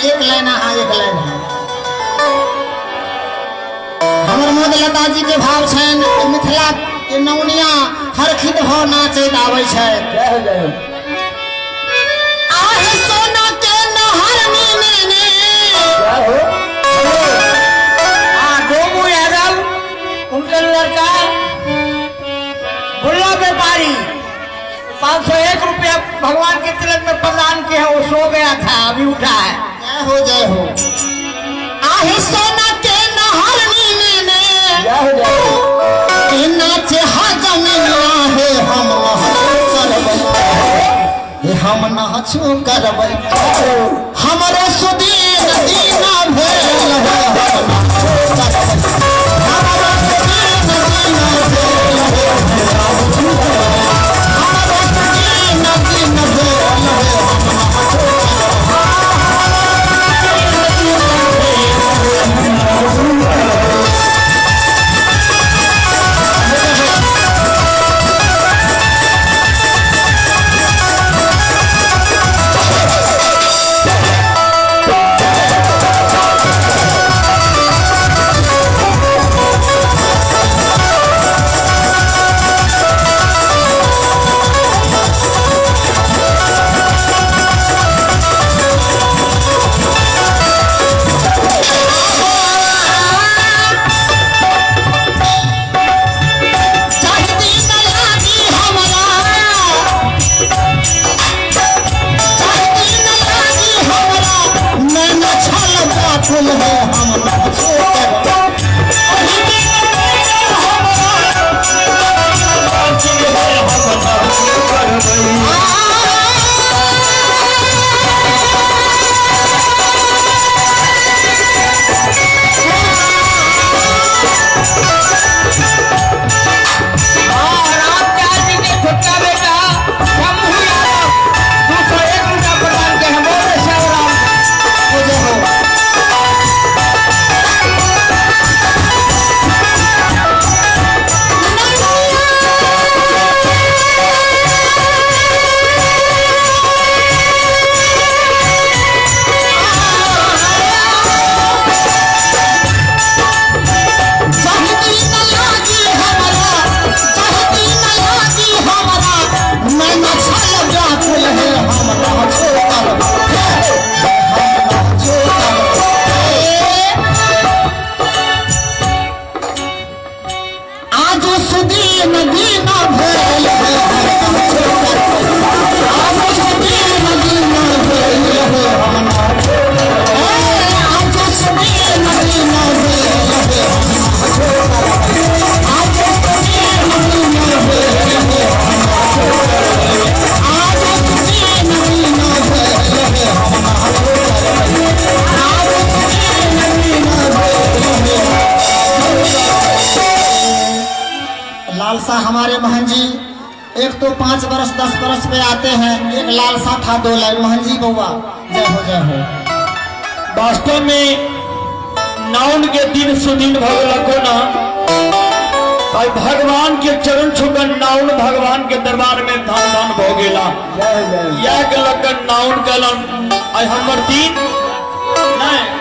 एक लाइन हाँ एक लाइन है हमर मोद लता जी के भाव छन मिथिला के नौनिया हर खिद हो नाचैत आबै छै जय हो आहे सोना के नहर में जय हो गोमू यादव उनके लड़का बुल्ला व्यापारी 501 रुपया भगवान के तिलक में प्रदान किया वो सो गया था अभी उठा है। जय हो आहे सोना के नहर में जय हो नाचे हजमिया हे हम नाचो करबै हमरे सुदीन दीना भेल है हमरे सुदीन दीना भेल है हमरे सुदीन दीना भेल लालसा हमारे महन जी एक तो 5 बरस 10 बरस पे आते हैं एक लालसा था 2 लाइन महन जी बउआ जय हो वास्तव में नाउन के दिन सुदिन भगलको ना भाई भगवान के चरण छुकन नाउन भगवान के दरबार में धान धान भोगेला जय जय या के लगन नाउन कलन आई हमर दिन नहीं